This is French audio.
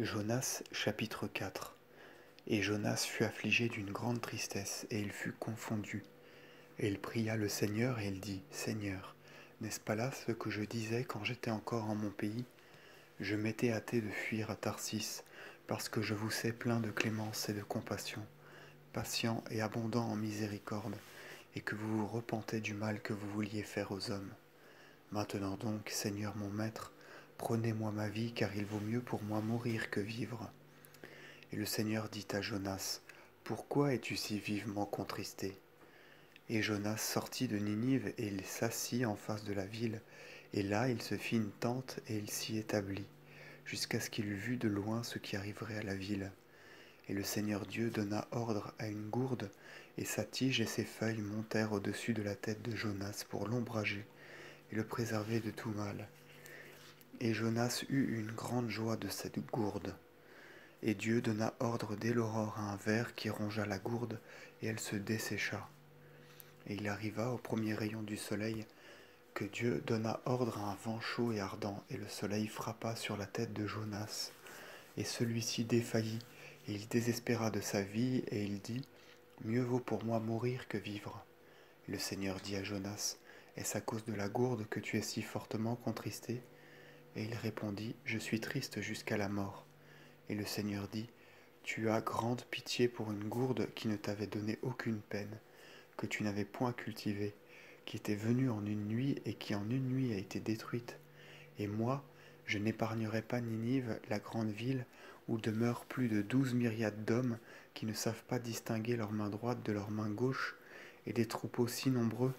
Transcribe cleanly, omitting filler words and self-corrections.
Jonas chapitre 4. Et Jonas fut affligé d'une grande tristesse, et il fut confondu. Et il pria le Seigneur, et il dit, Seigneur, n'est-ce pas là ce que je disais quand j'étais encore en mon pays? Je m'étais hâté de fuir à Tarsis, parce que je vous sais plein de clémence et de compassion, patient et abondant en miséricorde, et que vous vous repentez du mal que vous vouliez faire aux hommes. Maintenant donc, Seigneur mon Maître, prenez-moi ma vie, car il vaut mieux pour moi mourir que vivre. Et le Seigneur dit à Jonas, Pourquoi es-tu si vivement contristé? Et Jonas sortit de Ninive, et il s'assit en face de la ville, et là il se fit une tente, et il s'y établit, jusqu'à ce qu'il eût vu de loin ce qui arriverait à la ville. Et le Seigneur Dieu donna ordre à une gourde, et sa tige et ses feuilles montèrent au-dessus de la tête de Jonas pour l'ombrager, et le préserver de tout mal. Et Jonas eut une grande joie de cette gourde. Et Dieu donna ordre dès l'aurore à un ver qui rongea la gourde, et elle se dessécha. Et il arriva au premier rayon du soleil que Dieu donna ordre à un vent chaud et ardent, et le soleil frappa sur la tête de Jonas. Et celui-ci défaillit, et il désespéra de sa vie, et il dit, Mieux vaut pour moi mourir que vivre. Et le Seigneur dit à Jonas, Est-ce à cause de la gourde que tu es si fortement contristé? Et il répondit, Je suis triste jusqu'à la mort. Et le Seigneur dit, Tu as grande pitié pour une gourde qui ne t'avait donné aucune peine, que tu n'avais point cultivée, qui était venue en une nuit et qui en une nuit a été détruite. Et moi, je n'épargnerai pas Ninive, la grande ville, où demeurent plus de 12 myriades d'hommes qui ne savent pas distinguer leur main droite de leur main gauche, et des troupeaux si nombreux